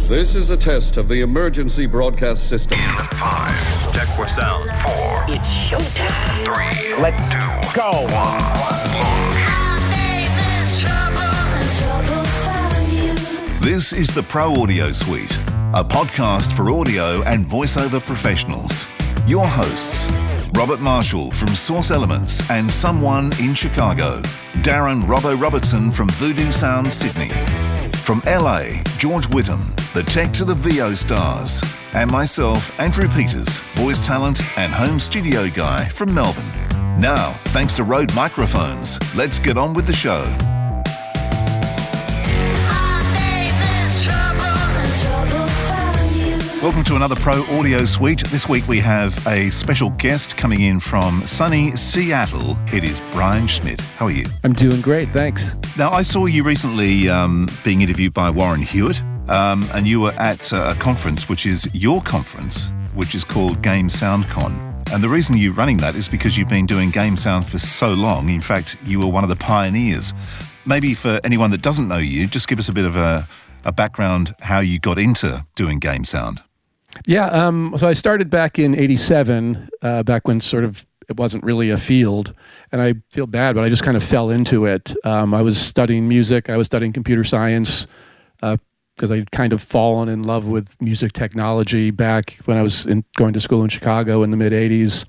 This is a test of the emergency broadcast system. 5, check for sound. 4, It's showtime. 3, Let's 2, go. 1. This is the Pro Audio Suite, a podcast for audio and voiceover professionals. Your hosts, Robert Marshall from Source Elements and Someone in Chicago, Darren Robbo Robertson from Voodoo Sound Sydney, from LA, George Whittam, the tech to the VO stars, and myself, Andrew Peters, voice talent and home studio guy from Melbourne. Now, thanks to Rode microphones, let's get on with the show. Welcome to another Pro Audio Suite. This week we have a special guest coming in from sunny Seattle. It is Brian Schmidt. How are you? I'm doing great, thanks. Now, I saw you recently being interviewed by Warren Hewitt, and you were at a conference, which is your conference, which is called Game Sound Con. And the reason you're running that is because you've been doing game sound for so long. In fact, you were one of the pioneers. Maybe for anyone that doesn't know you, just give us a bit of a background how you got into doing game sound. Yeah, so I started back in 87, back when sort of it wasn't really a field, and I feel bad, but I just kind of fell into it. I was studying music, I was studying computer science, because I'd kind of fallen in love with music technology back when I was going to school in Chicago in the mid-'80s.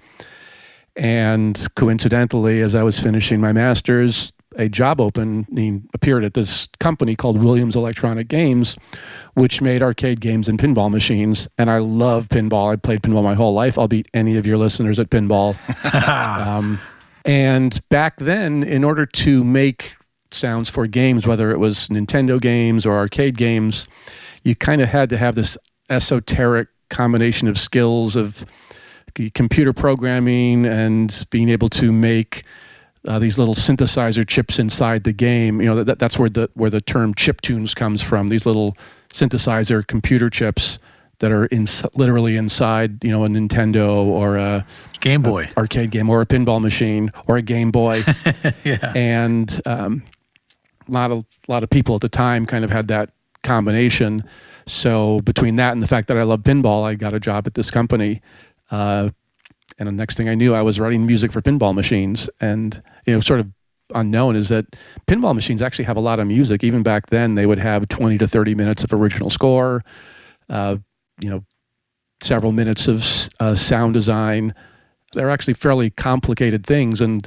And coincidentally, as I was finishing my master's, a job opening appeared at this company called Williams Electronic Games, which made arcade games and pinball machines. And I love pinball. I played pinball my whole life. I'll beat any of your listeners at pinball. And back then, in order to make sounds for games, whether it was Nintendo games or arcade games, you kind of had to have this esoteric combination of skills of computer programming and being able to make these little synthesizer chips inside the game. You know, that's where the term chiptunes comes from. These little synthesizer computer chips that are literally inside, you know, a Nintendo or a Game Boy arcade game or a pinball machine or a Game Boy. Yeah. And a lot of people at the time kind of had that combination. So between that and the fact that I love pinball, I got a job at this company. And the next thing I knew, I was writing music for pinball machines. And, you know, sort of unknown is that pinball machines actually have a lot of music. Even back then, they would have 20 to 30 minutes of original score, you know, several minutes of sound design. They're actually fairly complicated things. And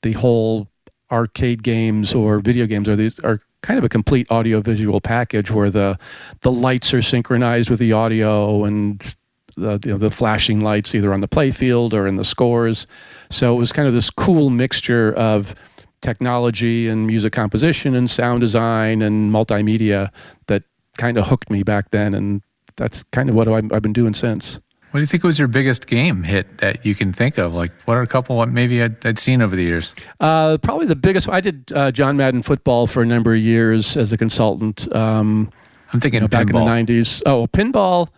the whole arcade games or video games are kind of a complete audio-visual package where the lights are synchronized with the audio and the flashing lights either on the play field or in the scores. So it was kind of this cool mixture of technology and music composition and sound design and multimedia that kind of hooked me back then, and that's kind of what I've been doing since. What do you think was your biggest game hit that you can think of? Like, what are a couple maybe I'd seen over the years? Probably the biggest. I did John Madden football for a number of years as a consultant. I'm thinking back in the 90s. Oh, pinball.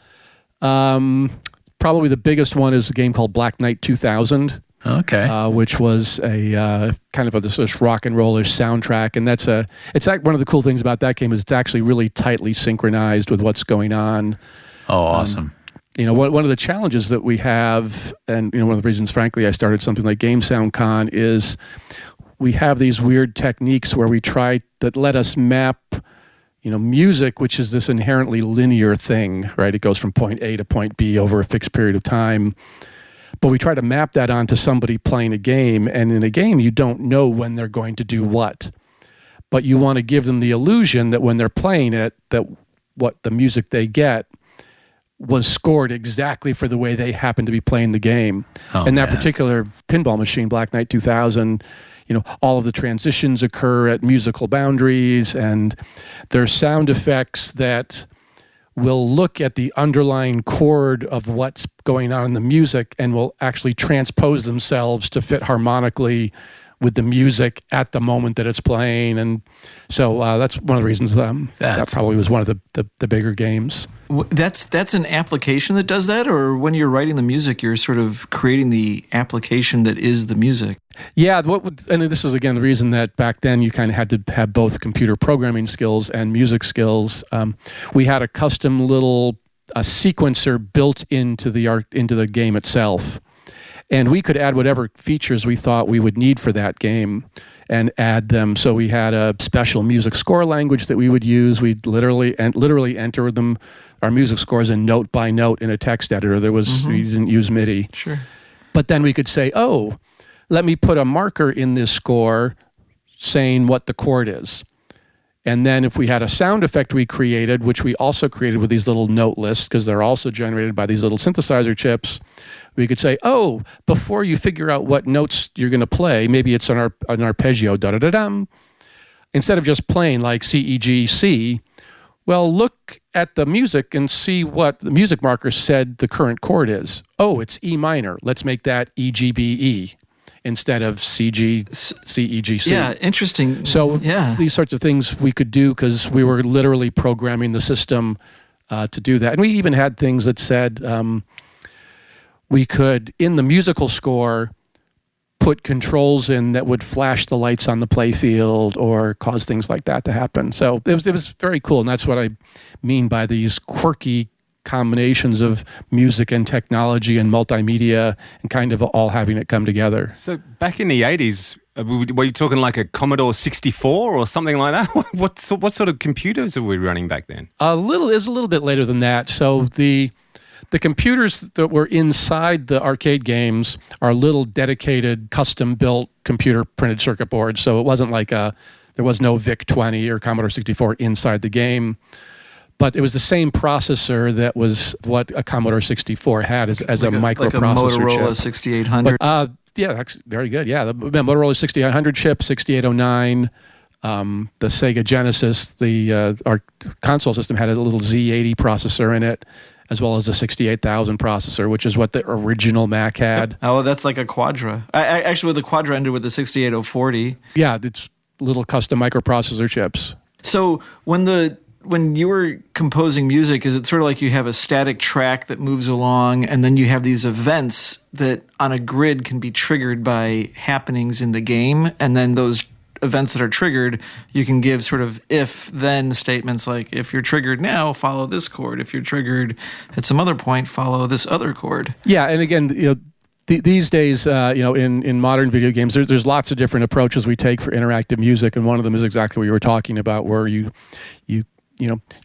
Probably the biggest one is a game called Black Knight 2000. Okay. Which was a kind of this rock and rollish soundtrack, and it's like one of the cool things about that game is it's actually really tightly synchronized with what's going on. Oh, awesome. You know, one of the challenges that we have, and you know, one of the reasons, frankly, I started something like Game Sound Con is we have these weird techniques where we try that let us map, you know, music, which is this inherently linear thing, right? It goes from point A to point B over a fixed period of time. But we try to map that onto somebody playing a game. And in a game, you don't know when they're going to do what. But you want to give them the illusion that when they're playing it, that what the music they get was scored exactly for the way they happen to be playing the game. And that particular pinball machine, Black Knight 2000, you know, all of the transitions occur at musical boundaries, and there's sound effects that will look at the underlying chord of what's going on in the music and will actually transpose themselves to fit harmonically with the music at the moment that it's playing. And so that's one of the reasons that probably was one of the bigger games. That's an application that does that? Or when you're writing the music, you're sort of creating the application that is the music? Yeah, and this is, again, the reason that back then you kind of had to have both computer programming skills and music skills. We had a custom little sequencer built into the game itself. And we could add whatever features we thought we would need for that game and add them. So we had a special music score language that we would use. We'd literally enter them, our music scores, in note by note in a text editor. We didn't use MIDI. Sure. But then we could say, oh, let me put a marker in this score saying what the chord is. And then if we had a sound effect we created, which we also created with these little note lists, because they're also generated by these little synthesizer chips, we could say, oh, before you figure out what notes you're going to play, maybe it's an arpeggio, da-da-da-dum, instead of just playing like C, E, G, C, well, look at the music and see what the music marker said the current chord is. Oh, it's E minor. Let's make that E, G, B, E instead of C, G, C, E, G, C. Yeah, interesting. So these sorts of things we could do because we were literally programming the system to do that. And we even had things that said we could, in the musical score, put controls in that would flash the lights on the playfield or cause things like that to happen. So it was very cool. And that's what I mean by these quirky combinations of music and technology and multimedia and kind of all having it come together. So back in the 80s, were you talking like a Commodore 64 or something like that? What sort of computers were we running back then? It was a little bit later than that. So the computers that were inside the arcade games are little dedicated, custom-built computer printed circuit boards. So it wasn't like there was no VIC-20 or Commodore 64 inside the game. But it was the same processor that was what a Commodore 64 had as a microprocessor like a Motorola chip. 6800. But, yeah, that's very good. Yeah, the Motorola 6800 chip, 6809, the Sega Genesis, our console system had a little Z80 processor in it, as well as a 68,000 processor, which is what the original Mac had. Oh, that's like a Quadra. I actually, the Quadra ended with the 68040. Yeah, it's little custom microprocessor chips. So when you were composing music, is it sort of like you have a static track that moves along and then you have these events that on a grid can be triggered by happenings in the game, and then those events that are triggered, you can give sort of if-then statements like, if you're triggered now, follow this chord. If you're triggered at some other point, follow this other chord. Yeah, and again, these days, in modern video games, there's lots of different approaches we take for interactive music, and one of them is exactly what you were talking about, where you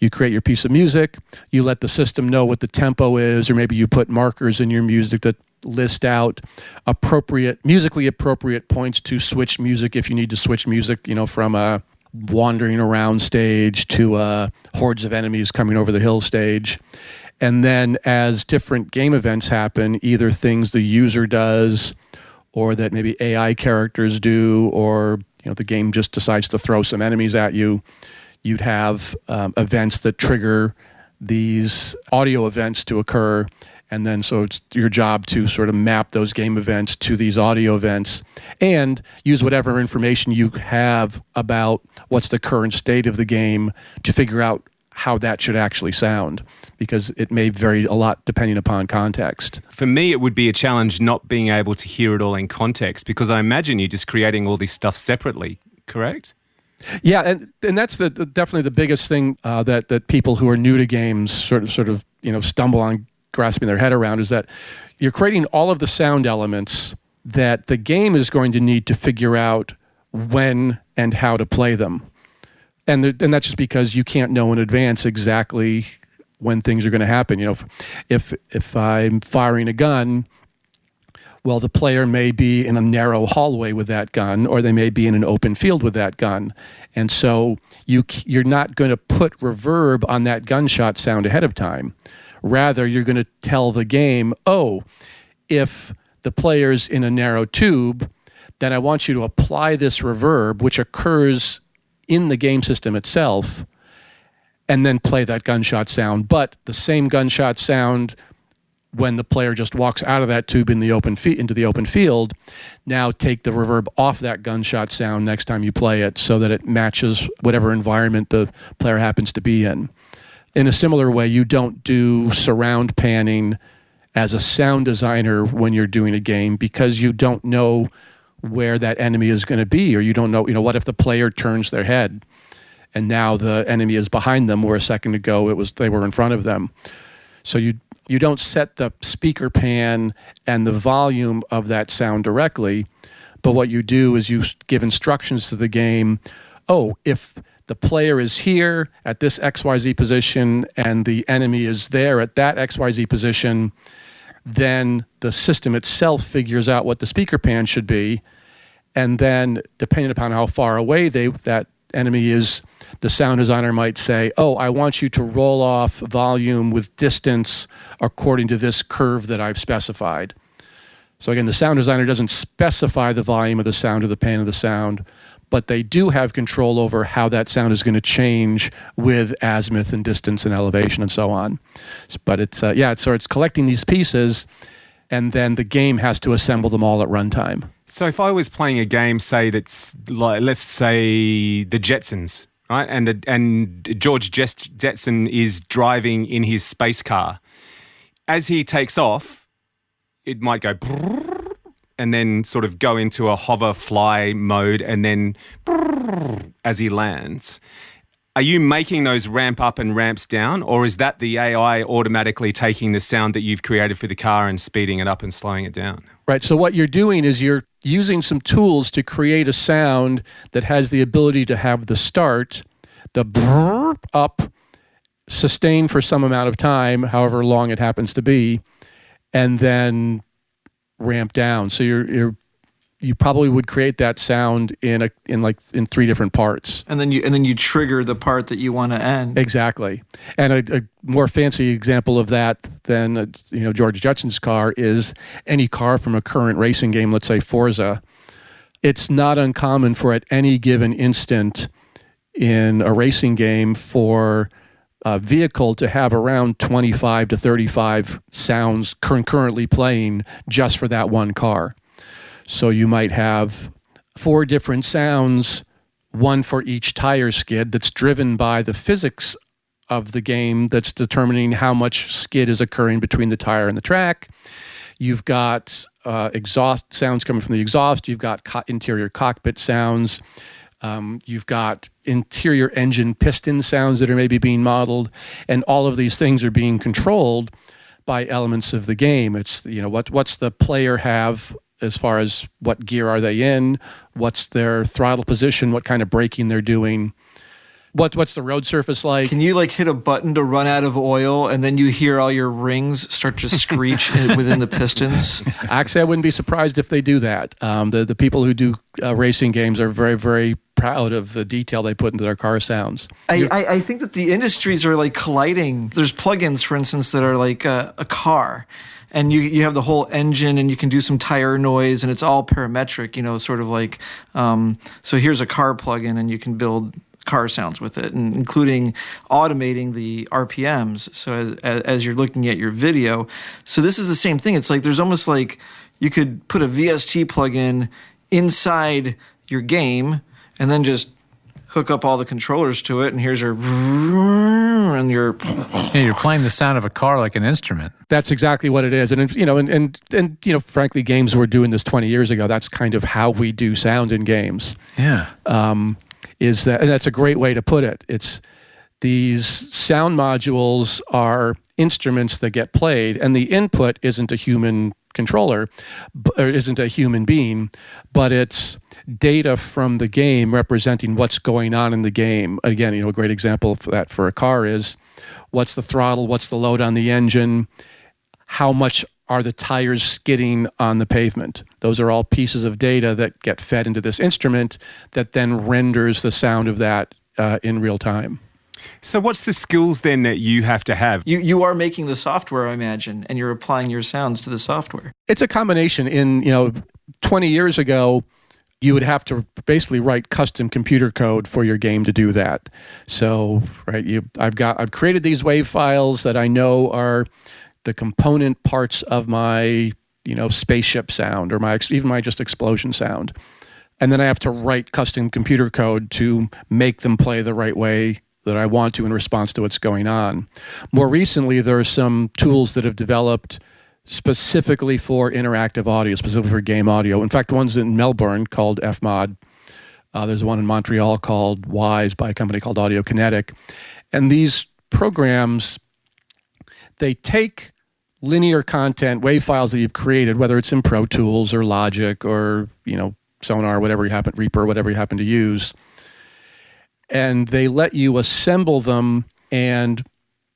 create your piece of music, you let the system know what the tempo is, or maybe you put markers in your music that list out musically appropriate points to switch music if you need to switch music, from a wandering around stage to hordes of enemies coming over the hill stage. And then as different game events happen, either things the user does or that maybe AI characters do, or the game just decides to throw some enemies at you, you'd have events that trigger these audio events to occur. And then so it's your job to sort of map those game events to these audio events and use whatever information you have about what's the current state of the game to figure out how that should actually sound, because it may vary a lot depending upon context. For me, it would be a challenge not being able to hear it all in context, because I imagine you're just creating all this stuff separately, correct? Yeah, and that's definitely the biggest thing that people who are new to games sort of stumble on grasping their head around, is that you're creating all of the sound elements that the game is going to need to figure out when and how to play them. And that's just because you can't know in advance exactly when things are going to happen. If I'm firing a gun, well, the player may be in a narrow hallway with that gun, or they may be in an open field with that gun. And so you're not going to put reverb on that gunshot sound ahead of time. Rather, you're going to tell the game, if the player's in a narrow tube, then I want you to apply this reverb, which occurs in the game system itself, and then play that gunshot sound. But the same gunshot sound when the player just walks out of that tube into the open field, now take the reverb off that gunshot sound next time you play it so that it matches whatever environment the player happens to be in. In a similar way, you don't do surround panning as a sound designer when you're doing a game because you don't know where that enemy is going to be, or you don't know, what if the player turns their head and now the enemy is behind them where a second ago they were in front of them. So you don't set the speaker pan and the volume of that sound directly, but what you do is you give instructions to the game. Oh, if the player is here at this XYZ position and the enemy is there at that XYZ position, then the system itself figures out what the speaker pan should be, and then depending upon how far away that enemy is, the sound designer might say, oh, I want you to roll off volume with distance according to this curve that I've specified. So again, the sound designer doesn't specify the volume of the sound or the pan of the sound, but they do have control over how that sound is going to change with azimuth and distance and elevation and so on. But it's collecting these pieces, and then the game has to assemble them all at runtime. So if I was playing a game, say that's like, let's say the Jetsons, right? And George Jetson is driving in his space car. As he takes off, it might go and then sort of go into a hover fly mode, and then as he lands. Are you making those ramp up and ramps down, or is that the AI automatically taking the sound that you've created for the car and speeding it up and slowing it down? Right. So what you're doing is you're using some tools to create a sound that has the ability to have the start, the brrr up, sustain for some amount of time, however long it happens to be, and then ramp down. So you probably would create that sound in three different parts, and then you trigger the part that you want to end. Exactly. And a more fancy example of that than George Jetson's car is any car from a current racing game, let's say Forza. It's not uncommon for at any given instant in a racing game for a vehicle to have around 25 to 35 sounds currently playing just for that one car. So you might have 4 different sounds, one for each tire skid that's driven by the physics of the game that's determining how much skid is occurring between the tire and the track. You've got exhaust sounds coming from the exhaust. You've got interior cockpit sounds. You've got interior engine piston sounds that are maybe being modeled. And all of these things are being controlled by elements of the game. It's, what's the player have as far as what gear are they in, what's their throttle position, what kind of braking they're doing, what's the road surface like. Can you hit a button to run out of oil and then you hear all your rings start to screech within the pistons? Actually, I wouldn't be surprised if they do that. The people who do racing games are very, very proud of the detail they put into their car sounds. I think that the industries are colliding. There's plugins, for instance, that are like a car. And you have the whole engine, and you can do some tire noise, and it's all parametric, sort of like, so here's a car plugin, and you can build car sounds with it, and including automating the RPMs. So as you're looking at your video, so this is the same thing. It's there's almost you could put a VST plugin inside your game, and then just hook up all the controllers to it, and here's your and your. Yeah, you're playing the sound of a car like an instrument. That's exactly what it is, and frankly, games were doing this 20 years ago. That's kind of how we do sound in games. Yeah, and that's a great way to put it. It's these sound modules are instruments that get played, and the input isn't a human controller, or isn't a human being, but it's data from the game representing what's going on in the game. Again, a great example of that for a car is what's the throttle, what's the load on the engine, how much are the tires skidding on the pavement. Those are all pieces of data that get fed into this instrument that then renders the sound of that in real time. So what's the skills then that you have to have? You are making the software, I imagine, and you're applying your sounds to the software. It's a combination. 20 years ago, you would have to basically write custom computer code for your game to do that. So, right, I've created these WAV files that I know are the component parts of my, spaceship sound or even my just explosion sound. And then I have to write custom computer code to make them play the right way that I want to in response to what's going on. More recently, there are some tools that have developed specifically for interactive audio, specifically for game audio. In fact, one's in Melbourne called FMOD. There's one in Montreal called WISE by a company called Audio Kinetic. And these programs, they take linear content, WAV files that you've created, whether it's in Pro Tools or Logic or, Sonar, Reaper, whatever you happen to use, and they let you assemble them and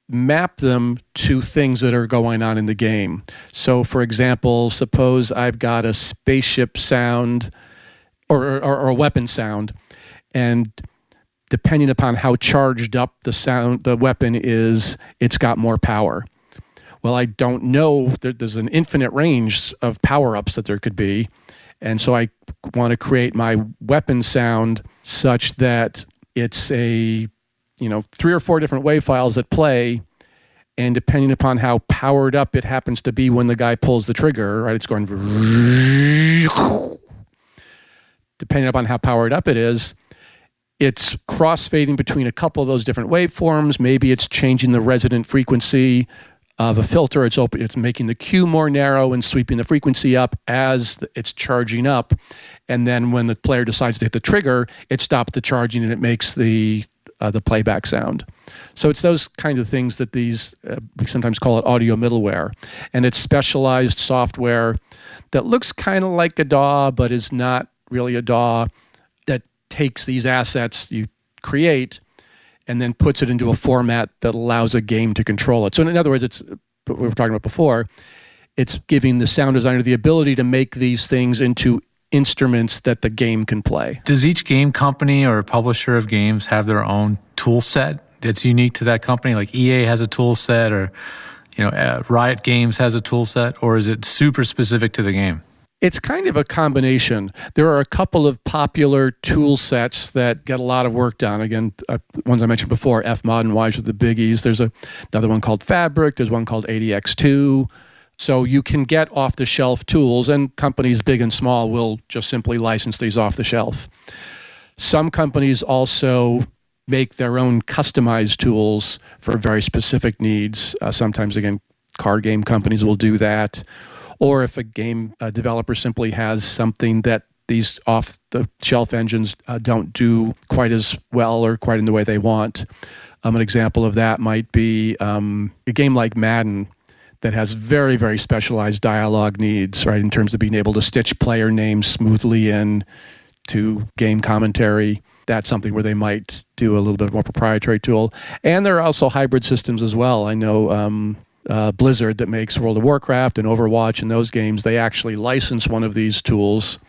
map them to things that are going on in the game. So, for example, suppose I've got a spaceship sound or a weapon sound, and depending upon how charged up the weapon is, it's got more power. Well, I don't know. There's an infinite range of power-ups that there could be, and so I want to create my weapon sound such that it's a, 3 or 4 different WAV files that play, and depending upon how powered up it happens to be when the guy pulls the trigger, right? It's going, depending upon how powered up it is, it's crossfading between a couple of those different waveforms. Maybe it's changing the resonant frequency of a filter. It's making the Q more narrow and sweeping the frequency up as it's charging up. And then when the player decides to hit the trigger, it stops the charging and it makes the playback sound. So it's those kind of things that these, we sometimes call it audio middleware. And it's specialized software that looks kind of like a DAW, but is not really a DAW, that takes these assets you create and then puts it into a format that allows a game to control it. So in other words, it's what we were talking about before, it's giving the sound designer the ability to make these things into instruments that the game can play. Does each game company or publisher of games have their own tool set that's unique to that company? Like EA has a tool set, or Riot Games has a tool set, or is it super specific to the game? It's kind of a combination. There are a couple of popular tool sets that get a lot of work done. Again, ones I mentioned before, FMOD and WISE are the biggies. There's another one called Fabric. There's one called ADX2. So you can get off-the-shelf tools, and companies big and small will just simply license these off the shelf. Some companies also make their own customized tools for very specific needs. Sometimes, again, card game companies will do that. Or if a game developer simply has something that these off-the-shelf engines don't do quite as well or quite in the way they want. An example of that might be a game like Madden that has very, very specialized dialogue needs, right, in terms of being able to stitch player names smoothly in to game commentary. That's something where they might do a little bit more proprietary tool. And there are also hybrid systems as well. I know Blizzard, that makes World of Warcraft and Overwatch and those games, they actually license one of these tools.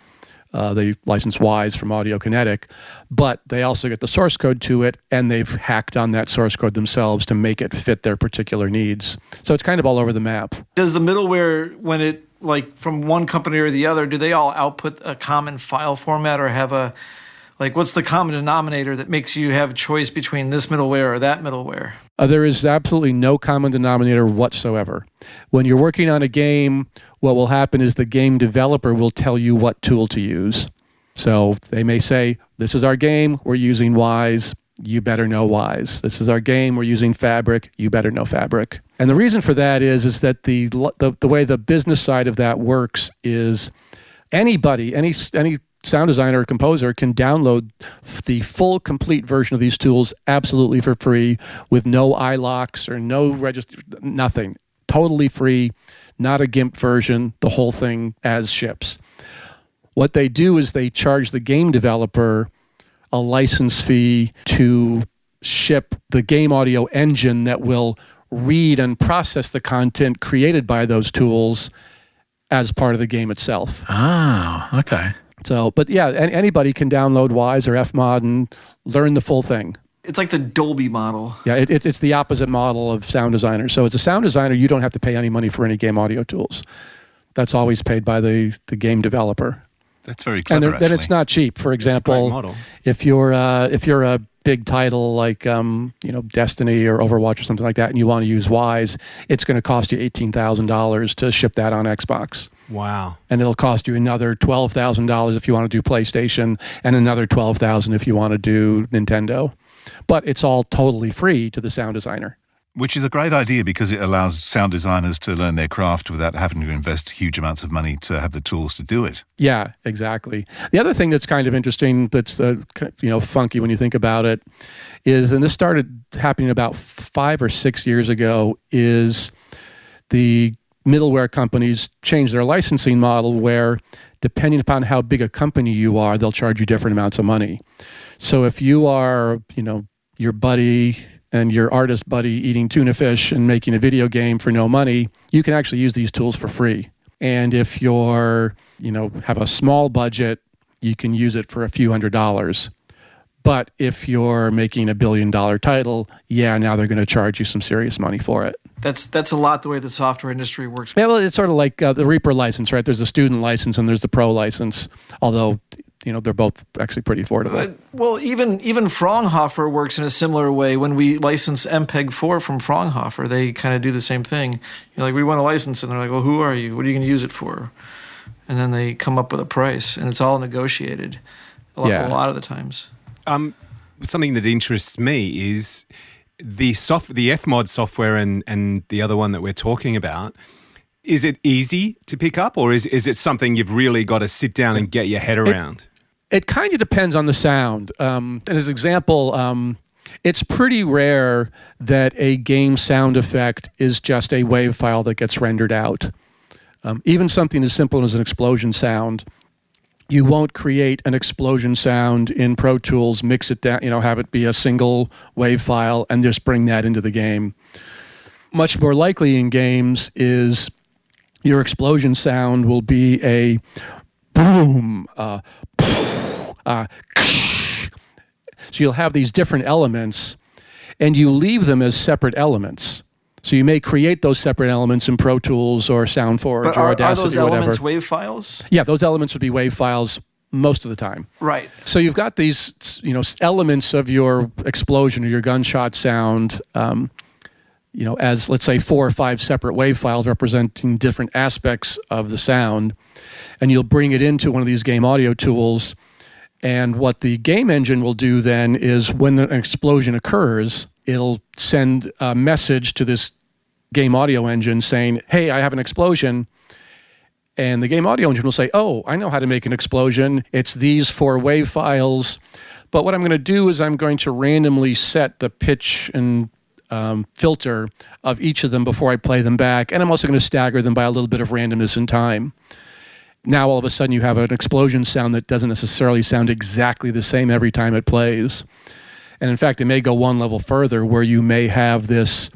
They license WISE from Audio Kinetic, but they also get the source code to it, and they've hacked on that source code themselves to make it fit their particular needs. So it's kind of all over the map. Does the middleware, when it, like from one company or the other, do they all output a common file format, or have a, like, what's the common denominator that makes you have choice between this middleware or that middleware? There is absolutely no common denominator whatsoever. When you're working on a game, what will happen is the game developer will tell you what tool to use. So they may say, this is our game, we're using WISE, you better know WISE. This is our game, we're using Fabric, you better know Fabric. And the reason for that is that the way the business side of that works is anybody, any sound designer or composer can download the full complete version of these tools absolutely for free, with no iLocks or no register, nothing. Totally free, not a GIMP version, the whole thing as ships. What they do is they charge the game developer a license fee to ship the game audio engine that will read and process the content created by those tools as part of the game itself. Oh, okay. So, but yeah, anybody can download WISE or FMOD and learn the full thing. It's like the Dolby model. Yeah, it's the opposite model of sound designer. So as a sound designer, you don't have to pay any money for any game audio tools. That's always paid by the game developer. That's very clever, and then it's not cheap. For example, if you're a big title like Destiny or Overwatch or something like that, and you want to use Wise, it's going to cost you $18,000 to ship that on Xbox. Wow. And it'll cost you another $12,000 if you want to do PlayStation, and another $12,000 if you want to do Nintendo. But it's all totally free to the sound designer. Which is a great idea because it allows sound designers to learn their craft without having to invest huge amounts of money to have the tools to do it. Yeah, exactly. The other thing that's kind of interesting, that's funky when you think about it, is, and this started happening about 5 or 6 years ago, is the middleware companies changed their licensing model where, depending upon how big a company you are, they'll charge you different amounts of money. So if you are, your buddy and your artist buddy eating tuna fish and making a video game for no money, you can actually use these tools for free. And if you're, have a small budget, you can use it for a few $100s. But if you're making $1 billion title, now they're going to charge you some serious money for it. That's a lot the way the software industry works. Yeah, well, it's sort of like the Reaper license, right? There's the student license and there's the pro license, although they're both actually pretty affordable. Well, even Fraunhofer works in a similar way. When we license MPEG-4 from Fraunhofer, they kind of do the same thing. You're like, we want a license, and they're like, well, who are you? What are you going to use it for? And then they come up with a price, and it's all negotiated a lot of the times. Something that interests me is the FMOD software and the other one that we're talking about. Is it easy to pick up, or is it something you've really got to sit down and get your head around? It kind of depends on the sound. And as an example, it's pretty rare that a game sound effect is just a WAV file that gets rendered out. Even something as simple as an explosion sound, you won't create an explosion sound in Pro Tools, mix it down, have it be a single WAV file, and just bring that into the game. Much more likely in games is your explosion sound will be a boom, so you'll have these different elements, and you leave them as separate elements. So you may create those separate elements in Pro Tools or SoundForge or Audacity or whatever. Are those elements WAV files? Yeah, those elements would be WAV files most of the time. Right. So you've got these, elements of your explosion or your gunshot sound, as, let's say, 4 or 5 separate WAV files representing different aspects of the sound, and you'll bring it into one of these game audio tools, and what the game engine will do then is when an explosion occurs, it'll send a message to this game audio engine saying, hey, I have an explosion, and the game audio engine will say, oh, I know how to make an explosion. It's these 4 WAV files, but what I'm going to do is I'm going to randomly set the pitch and filter of each of them before I play them back, and I'm also going to stagger them by a little bit of randomness in time. Now all of a sudden you have an explosion sound that doesn't necessarily sound exactly the same every time it plays. And in fact, it may go one level further where you may have the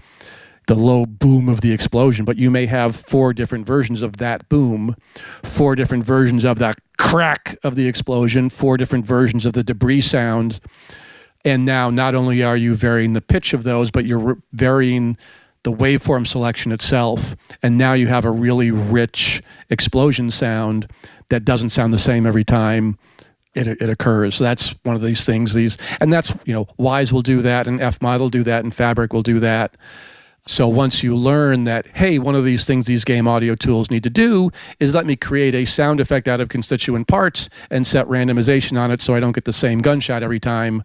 low boom of the explosion, but you may have 4 different versions of that boom, 4 different versions of that crack of the explosion, 4 different versions of the debris sound. And now not only are you varying the pitch of those, but you're varying the waveform selection itself. And now you have a really rich explosion sound that doesn't sound the same every time it occurs. So that's one of these things. And that's, Wise will do that, and FMOD will do that, and Fabric will do that. So once you learn that, hey, one of these things these game audio tools need to do is let me create a sound effect out of constituent parts and set randomization on it so I don't get the same gunshot every time,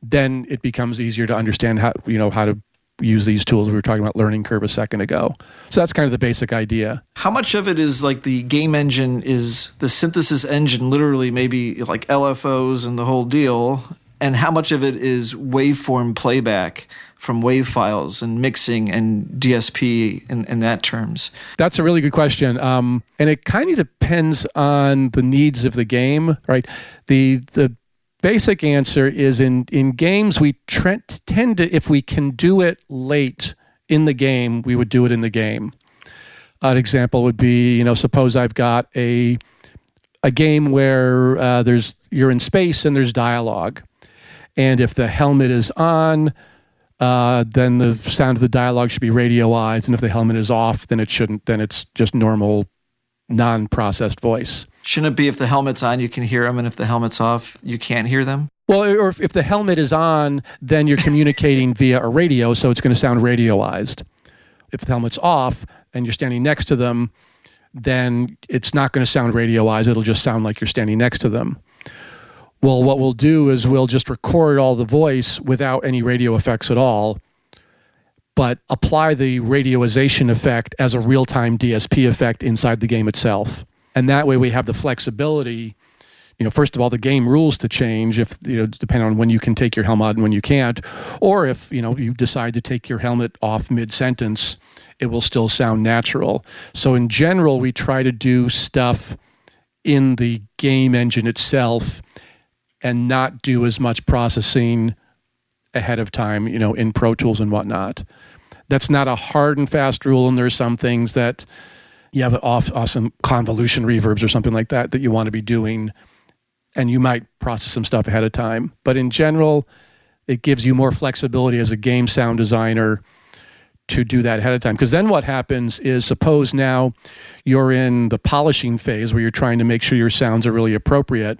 then it becomes easier to understand how to use these tools. We were talking about learning curve a second ago. So that's kind of the basic idea. How much of it is like the game engine is the synthesis engine, literally maybe like LFOs and the whole deal, and how much of it is waveform playback from WAV files and mixing and DSP in that terms? That's a really good question. And it kind of depends on the needs of the game, right? The basic answer is in games, we tend to, if we can do it late in the game, we would do it in the game. An example would be, suppose I've got a game where you're in space and there's dialogue. And if the helmet is on, then the sound of the dialogue should be radioized. And if the helmet is off, then it shouldn't. Then it's just normal, non-processed voice. Shouldn't it be if the helmet's on, you can hear them, and if the helmet's off, you can't hear them? Well, or if the helmet is on, then you're communicating via a radio, so it's going to sound radioized. If the helmet's off and you're standing next to them, then it's not going to sound radioized. It'll just sound like you're standing next to them. Well, what we'll do is we'll just record all the voice without any radio effects at all, but apply the radioization effect as a real-time DSP effect inside the game itself. And that way we have the flexibility. First of all, the game rules to change if, depending on when you can take your helmet and when you can't, or if, you decide to take your helmet off mid-sentence, it will still sound natural. So in general, we try to do stuff in the game engine itself and not do as much processing ahead of time, in Pro Tools and whatnot. That's not a hard and fast rule, and there's some things that you have awesome convolution reverbs or something like that you want to be doing, and you might process some stuff ahead of time. But in general, it gives you more flexibility as a game sound designer to do that ahead of time. Because then what happens is, suppose now you're in the polishing phase where you're trying to make sure your sounds are really appropriate,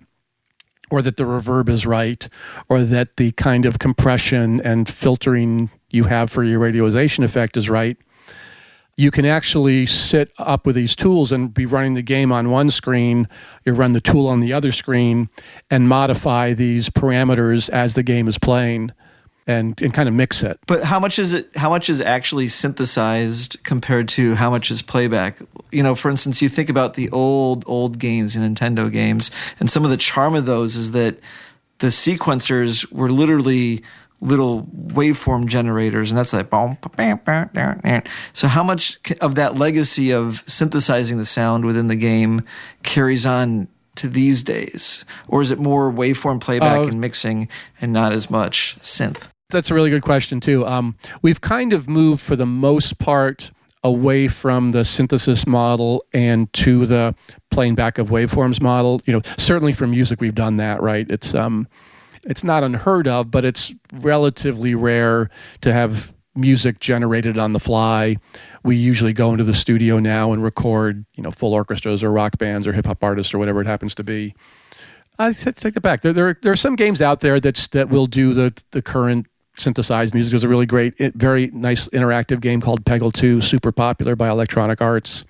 or that the reverb is right, or that the kind of compression and filtering you have for your radioization effect is right. You can actually sit up with these tools and be running the game on one screen, you run the tool on the other screen, and modify these parameters as the game is playing and kind of mix it. But how much is actually synthesized compared to how much is playback? For instance, you think about the old games, Nintendo games, and some of the charm of those is that the sequencers were literally little waveform generators, and that's like boom, bam, bam, bam, bam. So how much of that legacy of synthesizing the sound within the game carries on to these days? Or is it more waveform playback and mixing and not as much synth? That's a really good question too. We've kind of moved for the most part away from the synthesis model and to the playing back of waveforms model. Certainly for music we've done that, right? It's not unheard of, but it's relatively rare to have music generated on the fly. We usually go into the studio now and record, full orchestras or rock bands or hip hop artists or whatever it happens to be. I take it back. There are some games out there that will do the current synthesized music. There's a really great, very nice interactive game called Peggle 2, super popular by Electronic Arts.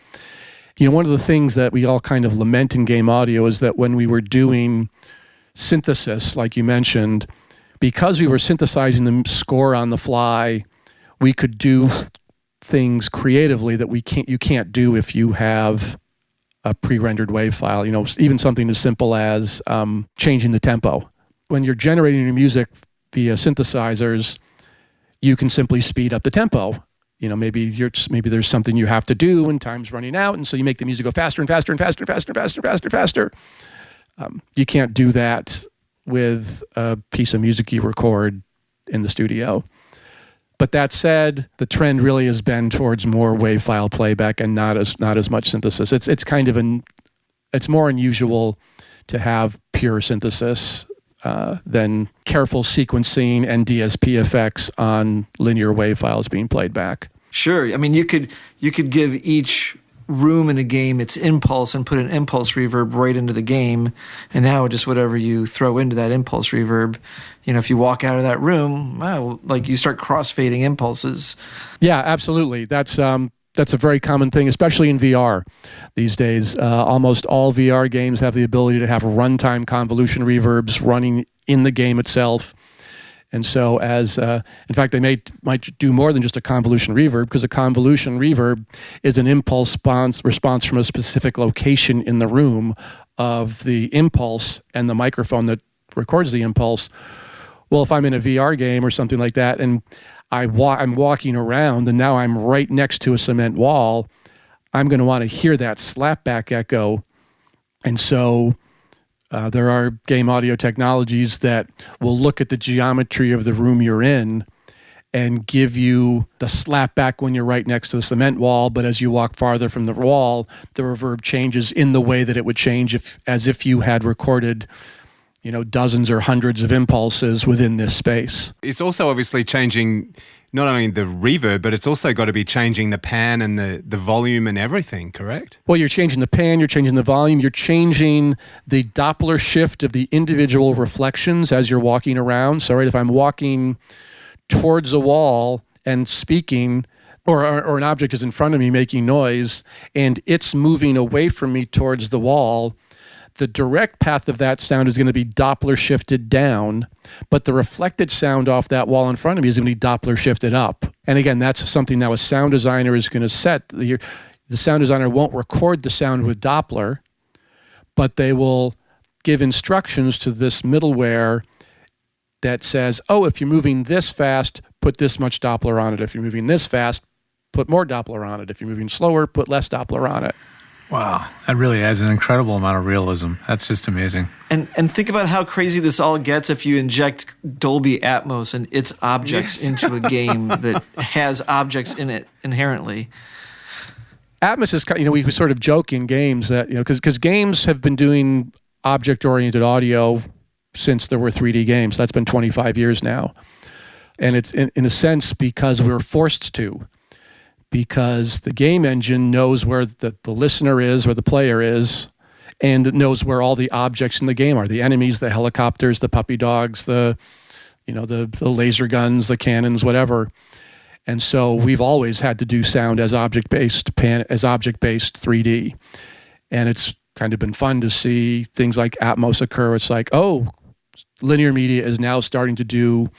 One of the things that we all kind of lament in game audio is that when we were doing synthesis, like you mentioned, because we were synthesizing the score on the fly, we could do things creatively that you can't do if you have a pre-rendered wave file. Even something as simple as changing the tempo. When you're generating your music via synthesizers, you can simply speed up the tempo. Maybe there's something you have to do and time's running out, and so you make the music go faster and faster and faster and faster and faster and faster and faster. You can't do that with a piece of music you record in the studio. But that said, the trend really has been towards more wave file playback and not as much synthesis. It's kind of it's more unusual to have pure synthesis than careful sequencing and DSP effects on linear wave files being played back. Sure. I mean, you could give each room in a game its impulse and put an impulse reverb right into the game, and now just whatever you throw into that impulse reverb, if you walk out of that room, well, like you start crossfading impulses. Yeah, absolutely. That's a very common thing, especially in VR these days. Almost all VR games have the ability to have runtime convolution reverbs running in the game itself. And so in fact, they might do more than just a convolution reverb, because a convolution reverb is an impulse response from a specific location in the room of the impulse and the microphone that records the impulse. Well, if I'm in a VR game or something like that, and I'm walking around and now I'm right next to a cement wall, I'm going to want to hear that slapback echo. And so there are game audio technologies that will look at the geometry of the room you're in and give you the slapback when you're right next to the cement wall, but as you walk farther from the wall, the reverb changes in the way that it would change as if you had recorded dozens or hundreds of impulses within this space. It's also obviously changing not only the reverb, but it's also got to be changing the pan and the volume and everything, correct? Well, you're changing the pan, you're changing the volume, you're changing the Doppler shift of the individual reflections as you're walking around. So, right, if I'm walking towards a wall and speaking, or an object is in front of me making noise, and it's moving away from me towards the wall, the direct path of that sound is going to be Doppler shifted down, but the reflected sound off that wall in front of me is going to be Doppler shifted up. And again, that's something now a sound designer is going to set. The sound designer won't record the sound with Doppler, but they will give instructions to this middleware that says, oh, if you're moving this fast, put this much Doppler on it. If you're moving this fast, put more Doppler on it. If you're moving slower, put less Doppler on it. Wow, that really adds an incredible amount of realism. That's just amazing. And think about how crazy this all gets if you inject Dolby Atmos and its objects into a game that has objects in it inherently. Atmos is, we sort of joke in games that, because games have been doing object-oriented audio since there were 3D games. That's been 25 years now. And it's in a sense because we're forced to. Because the game engine knows where the listener is, where the player is, and it knows where all the objects in the game are. The enemies, the helicopters, the puppy dogs, the laser guns, the cannons, whatever. And so we've always had to do sound as object-based 3D. And it's kind of been fun to see things like Atmos occur. It's like, oh, linear media is now starting to do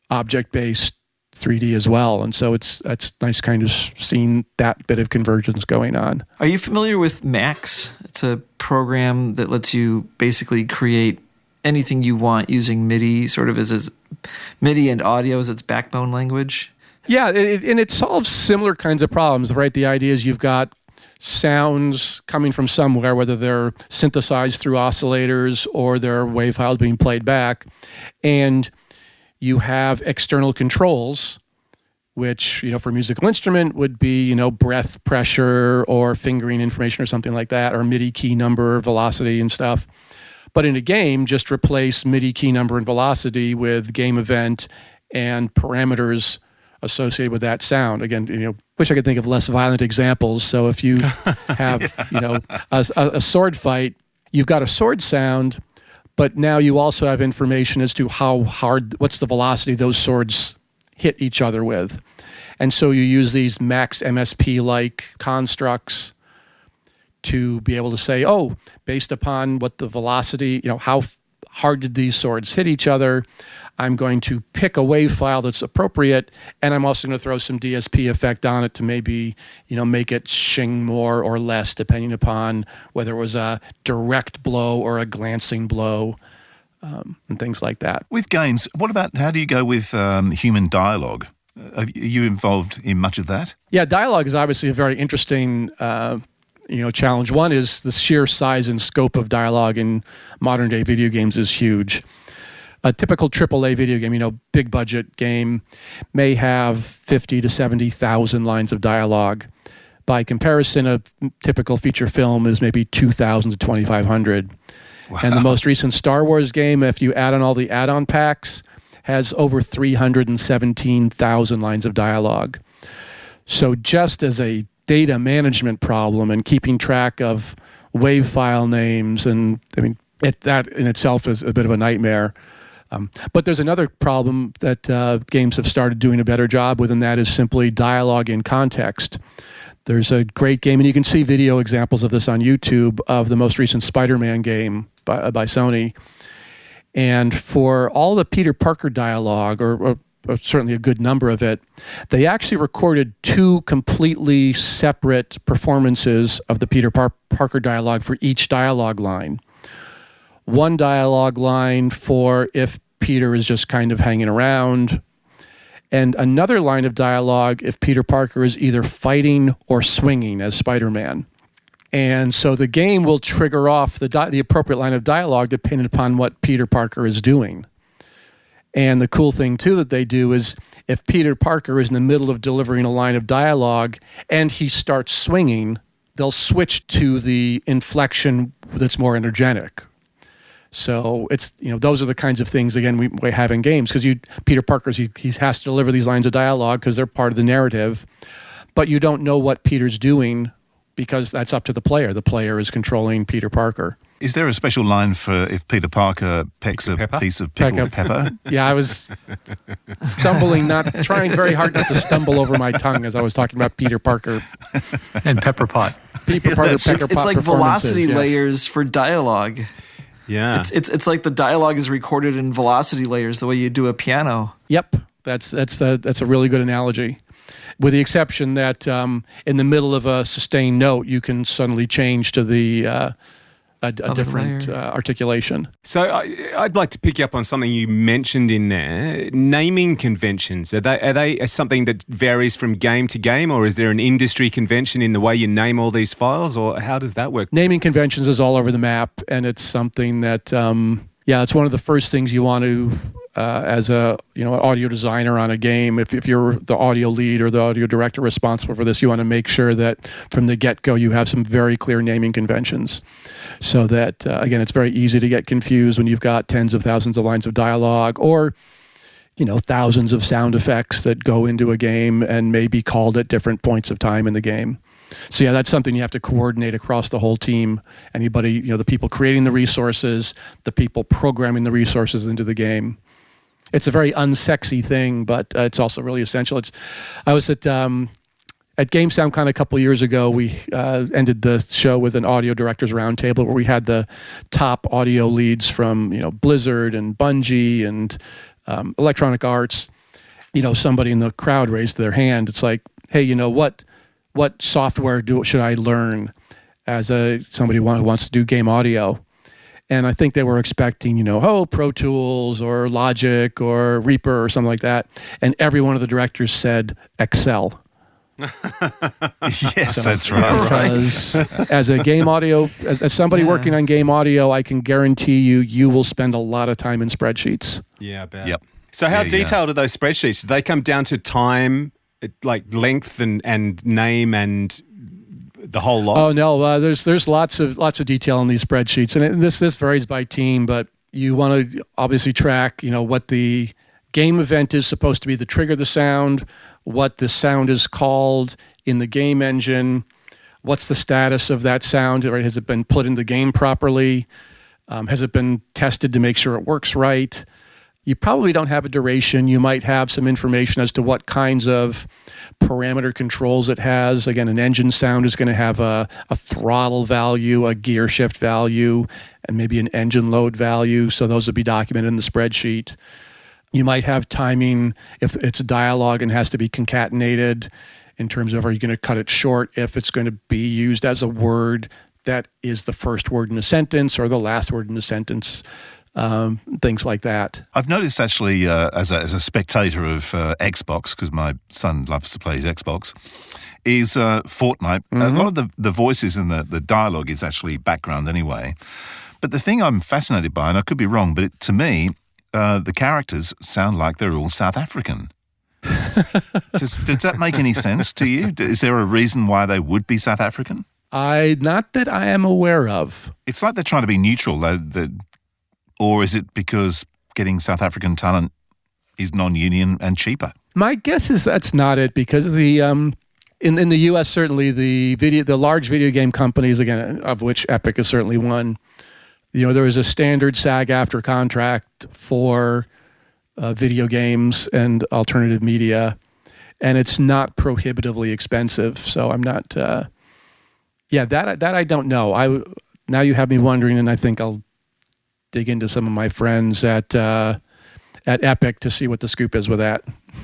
object-based 3D as well, and so it's nice kind of seeing that bit of convergence going on. Are you familiar with MAX? It's a program that lets you basically create anything you want using MIDI, sort of as MIDI and audio as its backbone language. Yeah, and it solves similar kinds of problems, right? The idea is you've got sounds coming from somewhere, whether they're synthesized through oscillators or they're wave files being played back, and you have external controls, which, for a musical instrument would be, breath pressure or fingering information or something like that, or MIDI key number, velocity and stuff. But in a game, just replace MIDI key number and velocity with game event and parameters associated with that sound. Again, wish I could think of less violent examples. So if you have, a sword fight, you've got a sword sound, but now you also have information as to how hard, what's the velocity those swords hit each other with. And so you use these max MSP-like constructs to be able to say, oh, based upon what the velocity, how hard did these swords hit each other, I'm going to pick a wave file that's appropriate, and I'm also going to throw some DSP effect on it to maybe, make it shing more or less, depending upon whether it was a direct blow or a glancing blow, and things like that. With games, how do you go with human dialogue? Are you involved in much of that? Yeah, dialogue is obviously a very interesting challenge. One is the sheer size and scope of dialogue in modern day video games is huge. A typical AAA video game, big budget game, may have 50 to 70,000 lines of dialogue. By comparison, a typical feature film is maybe 2,000 to 2,500. Wow. And the most recent Star Wars game, if you add on all the add-on packs, has over 317,000 lines of dialogue. So just as a data management problem and keeping track of wave file names, and that in itself is a bit of a nightmare. But there's another problem that games have started doing a better job with, and that is simply dialogue in context. There's a great game, and you can see video examples of this on YouTube, of the most recent Spider-Man game by Sony. And for all the Peter Parker dialogue, or certainly a good number of it, they actually recorded two completely separate performances of the Peter Parker dialogue for each dialogue line. One dialogue line for if Peter is just kind of hanging around, and another line of dialogue if Peter Parker is either fighting or swinging as Spider-Man. And so the game will trigger off the appropriate line of dialogue depending upon what Peter Parker is doing. And the cool thing, too, that they do is if Peter Parker is in the middle of delivering a line of dialogue and he starts swinging, they'll switch to the inflection that's more energetic. So it's, those are the kinds of things, again, we have in games, because Peter Parker's, he has to deliver these lines of dialogue because they're part of the narrative, but you don't know what Peter's doing because that's up to the player. The player is controlling Peter Parker. Is there a special line for if Peter Parker pecks a piece of pickled pepper? Yeah, I was trying very hard not to stumble over my tongue as I was talking about Peter Parker. And Pepper Pot. Peter Parker, Pepper It's Pot like velocity yes. layers for dialogue. Yeah. It's like the dialogue is recorded in velocity layers, the way you do a piano. Yep, that's a really good analogy. With the exception that in the middle of a sustained note, you can suddenly change to the a different articulation. So I'd like to pick you up on something you mentioned in there. Naming conventions, are they something that varies from game to game, or is there an industry convention in the way you name all these files, or how does that work? Naming conventions is all over the map, and it's something that it's one of the first things you want to as an audio designer on a game. If you're the audio lead or the audio director responsible for this, you want to make sure that from the get-go you have some very clear naming conventions, so that again, it's very easy to get confused when you've got tens of thousands of lines of dialogue, or thousands of sound effects that go into a game and may be called at different points of time in the game. So yeah, that's something you have to coordinate across the whole team. Anybody, the people creating the resources, the people programming the resources into the game. It's a very unsexy thing, but it's also really essential. I was at Game SoundCon a couple years ago. We ended the show with an audio directors roundtable where we had the top audio leads from Blizzard and Bungie and Electronic Arts. Somebody in the crowd raised their hand. It's like, hey, what software should I learn as somebody who wants to do game audio? And I think they were expecting, Pro Tools or Logic or Reaper or something like that. And every one of the directors said Excel. Yes, that's right. Because as a game audio, as somebody working on game audio, I can guarantee you will spend a lot of time in spreadsheets. Yeah, I bet. Yep. So how detailed are those spreadsheets? Do they come down to time, like length and name and the whole lot? Oh no, there's lots of detail in these spreadsheets, and this varies by team. But you want to obviously track, what the game event is supposed to be, the trigger the sound, what the sound is called in the game engine, what's the status of that sound, right? Has it been put in the game properly? Has it been tested to make sure it works right? You probably don't have a duration. You might have some information as to what kinds of parameter controls it has. Again, an engine sound is going to have a throttle value, a gear shift value, and maybe an engine load value. So those would be documented in the spreadsheet. You might have timing if it's a dialogue and has to be concatenated in terms of, are you going to cut it short if it's going to be used as a word that is the first word in a sentence or the last word in a sentence. Things like that. I've noticed actually as a spectator of Xbox, because my son loves to play his Xbox, is Fortnite. Mm-hmm. A lot of the voices and the dialogue is actually background anyway. But the thing I'm fascinated by, and I could be wrong, but to me, the characters sound like they're all South African. Does that make any sense to you? Is there a reason why they would be South African? Not that I am aware of. It's like they're trying to be neutral, or is it because getting South African talent is non-union and cheaper? My guess is that's not it, because the in the U.S. certainly the large video game companies, again, of which Epic is certainly one. There is a standard SAG-AFTRA contract for video games and alternative media, and it's not prohibitively expensive. So I'm not. That I don't know. Now you have me wondering, and I think I'll dig into some of my friends at Epic to see what the scoop is with that.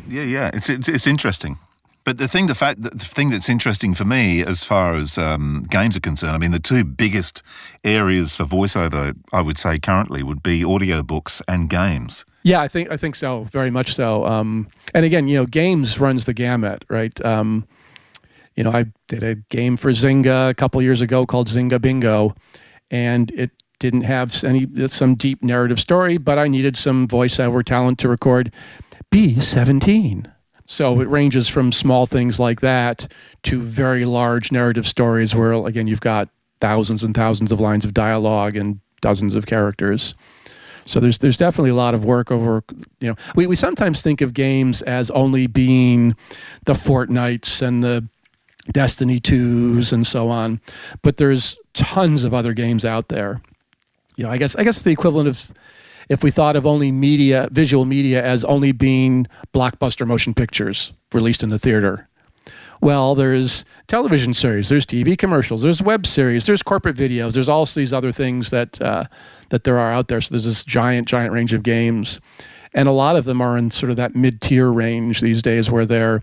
Yeah, it's interesting. But the thing that's interesting for me as far as games are concerned, I mean, the two biggest areas for voiceover, I would say currently, would be audiobooks and games. Yeah, I think so, very much so. And again, games runs the gamut, right? I did a game for Zynga a couple years ago called Zynga Bingo, and it didn't have some deep narrative story, but I needed some voiceover talent to record B-17. So it ranges from small things like that to very large narrative stories where, again, you've got thousands and thousands of lines of dialogue and dozens of characters. So there's definitely a lot of work over, we sometimes think of games as only being the Fortnites and the Destiny 2s and so on, but there's tons of other games out there. I guess the equivalent of, if we thought of only visual media as only being blockbuster motion pictures released in the theater. Well, there's television series, there's TV commercials, there's web series, there's corporate videos, there's all these other things that there are out there. So there's this giant range of games. And a lot of them are in sort of that mid-tier range these days where they're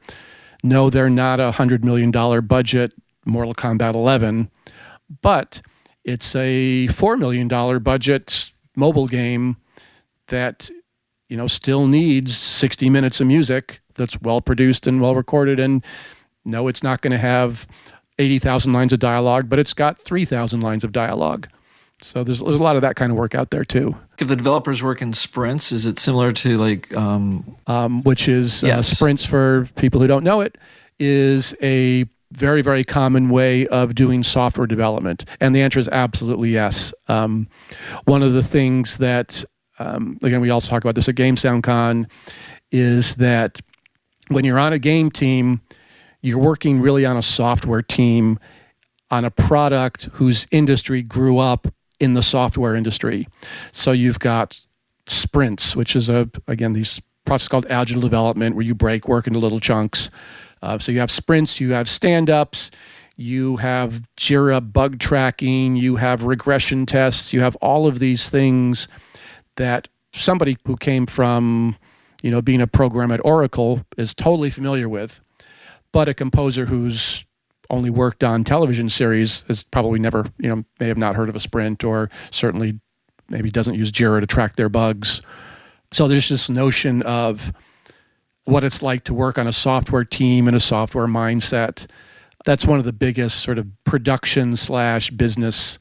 not a $100 million budget Mortal Kombat 11, but it's a $4 million budget mobile game that, still needs 60 minutes of music that's well produced and well recorded. And no, it's not going to have 80,000 lines of dialogue, but it's got 3,000 lines of dialogue. So there's a lot of that kind of work out there too. If the developers work in sprints, is it similar to which is yes. Sprints, for people who don't know it, is a very, very common way of doing software development. And the answer is absolutely yes. One of the things that, again, we also talk about this at GameSoundCon, is that when you're on a game team, you're working really on a software team on a product whose industry grew up in the software industry. So you've got sprints, which is these process called agile development, where you break work into little chunks. So you have sprints, you have stand-ups, you have Jira bug tracking, you have regression tests, you have all of these things that somebody who came from, being a programmer at Oracle is totally familiar with. But a composer who's only worked on television series has probably never, may have not heard of a sprint, or certainly maybe doesn't use Jira to track their bugs. So there's this notion of what it's like to work on a software team and a software mindset. That's one of the biggest sort of production/business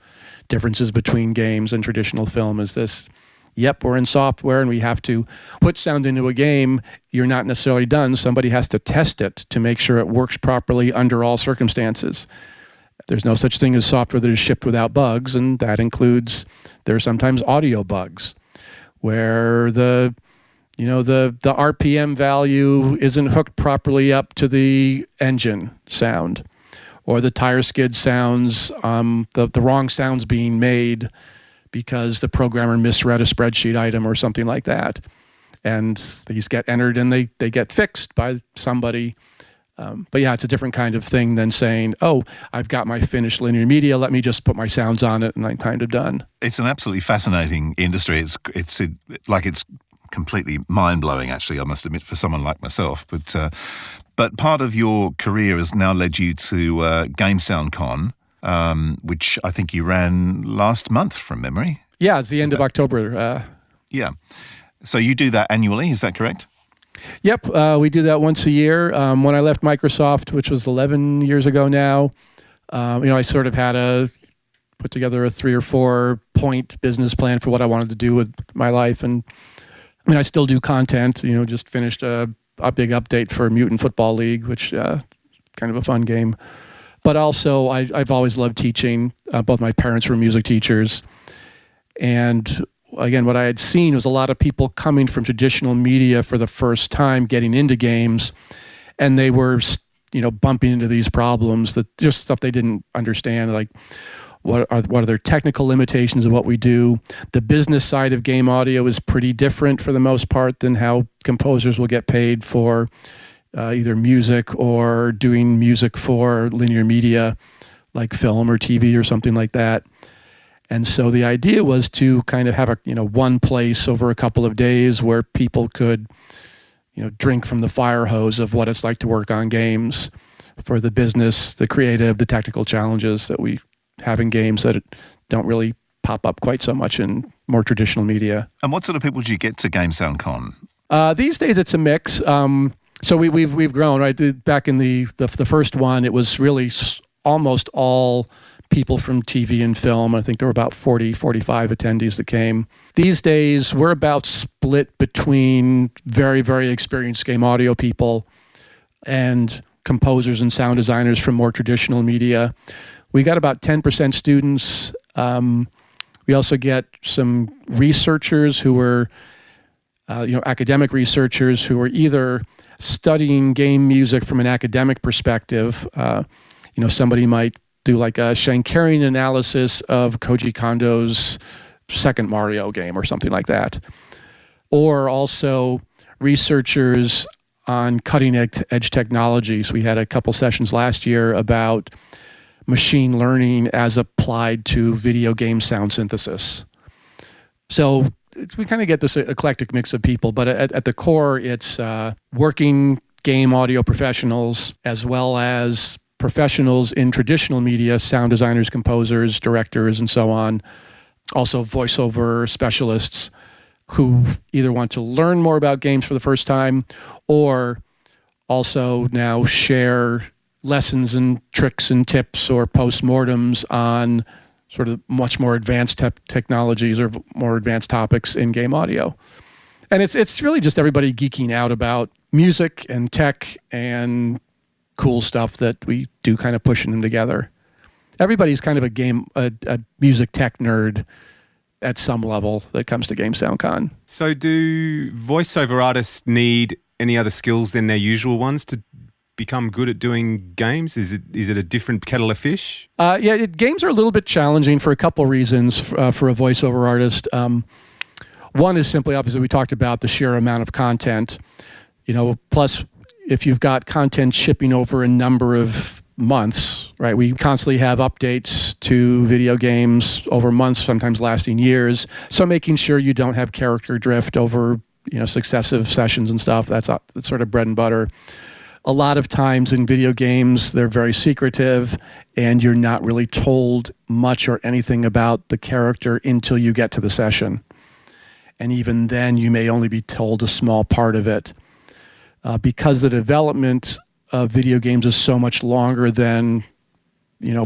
differences between games and traditional film, is this, yep, we're in software and we have to put sound into a game. You're not necessarily done. Somebody has to test it to make sure it works properly under all circumstances. There's no such thing as software that is shipped without bugs, and that includes, there are sometimes audio bugs where the RPM value isn't hooked properly up to the engine sound, or the tire skid sounds, the wrong sounds being made because the programmer misread a spreadsheet item or something like that. And these get entered and they get fixed by somebody. But yeah, it's a different kind of thing than saying, oh, I've got my finished linear media, let me just put my sounds on it and I'm kind of done. It's an absolutely fascinating industry. It's completely mind-blowing, actually, I must admit, for someone like myself. But part of your career has now led you to GameSoundCon, which I think you ran last month from memory. Yeah, it's the end of October. Yeah. So you do that annually, is that correct? Yep, we do that once a year. When I left Microsoft, which was 11 years ago now, I sort of had put together a 3 or 4 point business plan for what I wanted to do with my life. And I still do content, just finished a big update for Mutant Football League, which kind of a fun game. But also, I've always loved teaching. Both my parents were music teachers. And again, what I had seen was a lot of people coming from traditional media for the first time, getting into games, and they were, bumping into these problems, that just stuff they didn't understand, like what are their technical limitations of what we do. The business side of game audio is pretty different for the most part than how composers will get paid for either music or doing music for linear media like film or TV or something like that. And so the idea was to kind of have one place over a couple of days where people could, drink from the fire hose of what it's like to work on games, for the business, the creative, the technical challenges that we have in games that don't really pop up quite so much in more traditional media. And what sort of people do you get to GameSoundCon? These days it's a mix. So we've grown, right? Back in the first one, it was really almost all people from TV and film. I think there were about 40, 45 attendees that came. These days, we're about split between very, very experienced game audio people and composers and sound designers from more traditional media. We got about 10% students. We also get some researchers who are, academic researchers who are either studying game music from an academic perspective. Somebody might do like a Shankarian analysis of Koji Kondo's second Mario game or something like that. Or also researchers on cutting edge technologies. We had a couple sessions last year about machine learning as applied to video game sound synthesis. So we kind of get this eclectic mix of people, but at the core, it's working game audio professionals as well as professionals in traditional media, sound designers, composers, directors, and so on. Also voiceover specialists who either want to learn more about games for the first time or also now share lessons and tricks and tips or postmortems on sort of much more advanced technologies or more advanced topics in game audio. And it's really just everybody geeking out about music and tech and cool stuff that we do, kind of pushing them together. Everybody's kind of a music tech nerd at some level that comes to Game Sound Con. So do voiceover artists need any other skills than their usual ones to become good at doing games? Is it a different kettle of fish? Games are a little bit challenging for a couple reasons for a voiceover artist. One is simply, obviously, we talked about the sheer amount of content. Plus, if you've got content shipping over a number of months, right? We constantly have updates to video games over months, sometimes lasting years. So making sure you don't have character drift over, successive sessions and stuff, that's sort of bread and butter. A lot of times in video games, they're very secretive and you're not really told much or anything about the character until you get to the session. And even then, you may only be told a small part of it. Because the development of video games is so much longer than,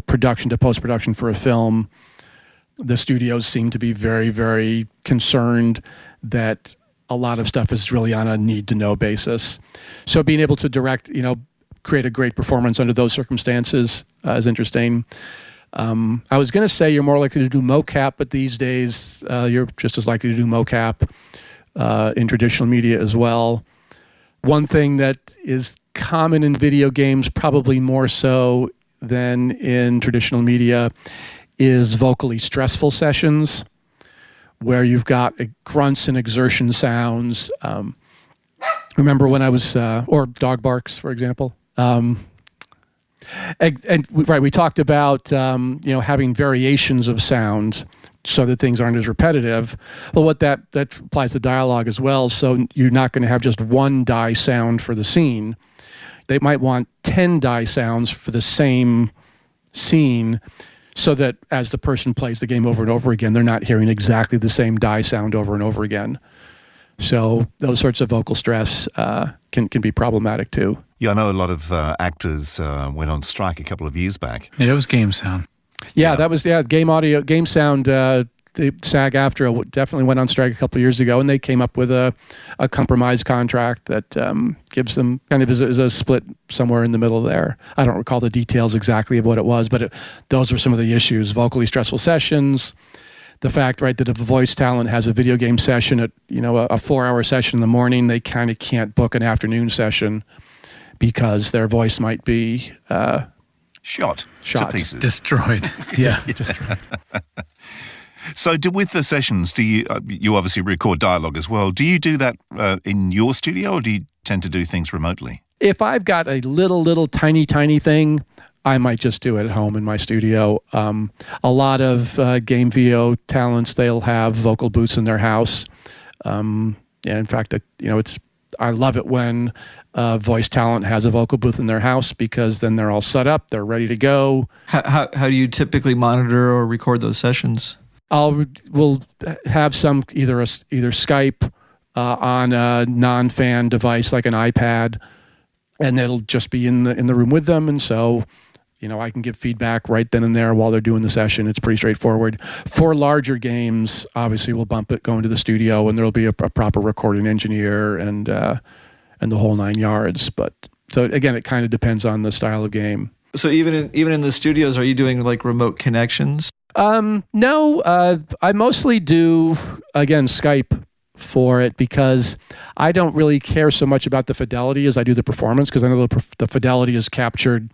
production to post-production for a film, the studios seem to be very, very concerned that a lot of stuff is really on a need-to-know basis. So being able to direct, create a great performance under those circumstances is interesting. I was going to say you're more likely to do mocap, but these days you're just as likely to do mocap in traditional media as well. One thing that is common in video games, probably more so than in traditional media, is vocally stressful sessions where you've got grunts and exertion sounds. Remember when I was, or dog barks, for example. We talked about having variations of sound so that things aren't as repetitive. Well, what that applies to dialogue as well. So you're not going to have just one die sound for the scene. They might want 10 die sounds for the same scene so that as the person plays the game over and over again, they're not hearing exactly the same die sound over and over again. So those sorts of vocal stress can be problematic too. Yeah, I know a lot of actors went on strike a couple of years back. Yeah, it was Game Sound. Yeah, that was game audio, Game Sound. The SAG AFTRA definitely went on strike a couple of years ago, and they came up with a compromise contract that gives them kind of is a split somewhere in the middle there. I don't recall the details exactly of what it was, but those were some of the issues: vocally stressful sessions, the fact, right, that if a voice talent has a video game session at a 4-hour session in the morning, they kind of can't book an afternoon session because their voice might be shot to pieces, destroyed. Yeah, destroyed. So, with the sessions, do you obviously record dialogue as well? Do you do that in your studio, or do you tend to do things remotely? If I've got a little tiny thing, I might just do it at home in my studio. A lot of game VO talents, they'll have vocal booths in their house. In fact, I love it when voice talent has a vocal booth in their house because then they're all set up, they're ready to go. How do you typically monitor or record those sessions? We'll have some either Skype on a non-fan device like an iPad, and it'll just be in the room with them, and so I can give feedback right then and there while they're doing the session. It's pretty straightforward. For larger games, obviously we'll bump it, go into the studio, and there'll be a proper recording engineer and the whole 9 yards. But so again, it kind of depends on the style of game. So even in the studios, are you doing like remote connections? No, I mostly do, again, Skype for it because I don't really care so much about the fidelity as I do the performance, because I know the fidelity is captured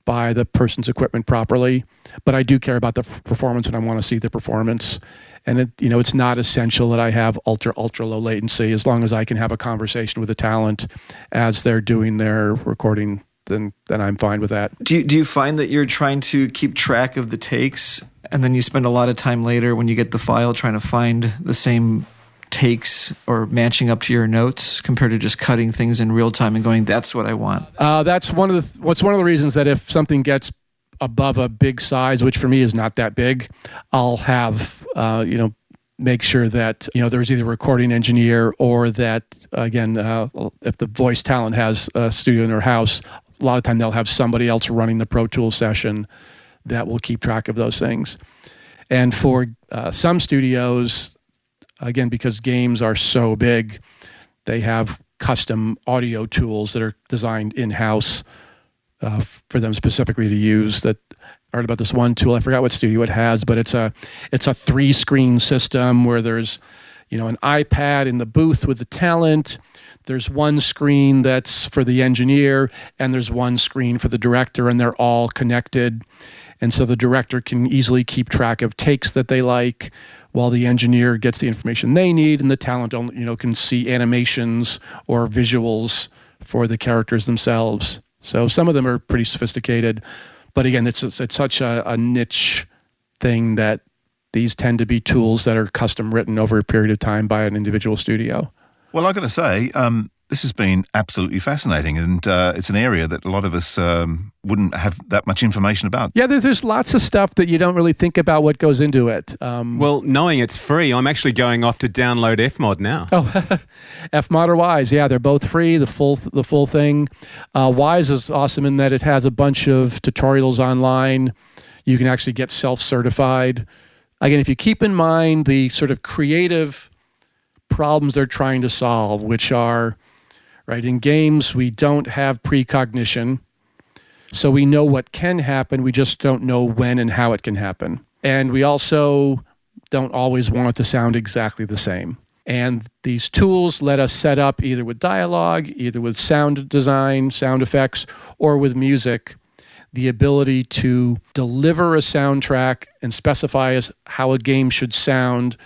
by the person's equipment properly, but I do care about the performance and I want to see the performance. And it's not essential that I have ultra low latency. As long as I can have a conversation with the talent as they're doing their recording, then I'm fine with that. Do you find that you're trying to keep track of the takes, and then you spend a lot of time later when you get the file trying to find the same takes or matching up to your notes compared to just cutting things in real time and going, that's what I want? That's one of the reasons that if something gets above a big size, which for me is not that big, I'll have make sure that there's either a recording engineer or that again, if the voice talent has a studio in their house, a lot of time they'll have somebody else running the Pro Tools session that will keep track of those things. And for some studios, again, because games are so big, they have custom audio tools that are designed in-house for them specifically to use. That I heard about this one tool. I forgot what studio it has, but it's a 3-screen system where there's an iPad in the booth with the talent. There's one screen that's for the engineer, and there's one screen for the director, and they're all connected. And so the director can easily keep track of takes that they like, while the engineer gets the information they need, and the talent can see animations or visuals for the characters themselves. So some of them are pretty sophisticated, but again, it's such a niche thing that these tend to be tools that are custom written over a period of time by an individual studio. Well, I've got to say, this has been absolutely fascinating, and it's an area that a lot of us wouldn't have that much information about. Yeah, there's lots of stuff that you don't really think about what goes into it. Well, knowing it's free, I'm actually going off to download Fmod now. Oh, Fmod or Wise, yeah, they're both free. The full thing. Wise is awesome in that it has a bunch of tutorials online. You can actually get self-certified. Again, if you keep in mind the sort of creative problems they're trying to solve, which are, right, in games, we don't have precognition, so we know what can happen, we just don't know when and how it can happen. And we also don't always want it to sound exactly the same. And these tools let us set up either with dialogue, either with sound design, sound effects, or with music, the ability to deliver a soundtrack and specify how a game should sound,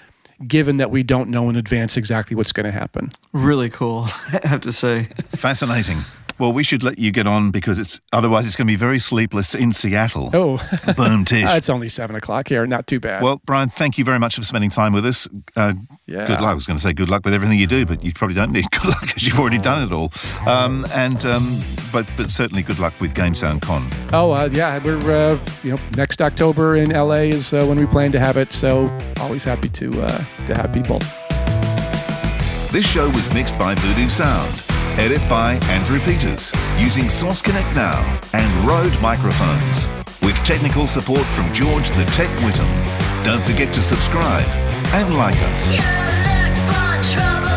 given that we don't know in advance exactly what's going to happen. Really cool, I have to say. Fascinating. Well, we should let you get on because otherwise it's going to be very sleepless in Seattle. Oh. Boom, Tish. It's only 7:00 here, not too bad. Well, Brian, thank you very much for spending time with us. Yeah. Good luck. I was going to say good luck with everything you do, but you probably don't need good luck because you've already done it all. But certainly good luck with Game Sound Con. Oh, yeah, we're next October in LA is when we plan to have it. So always happy to have people. This show was mixed by Voodoo Sound. Edit by Andrew Peters, using Source Connect Now and Rode microphones, with technical support from George the Tech Whittam. Don't forget to subscribe and like us. You look for trouble.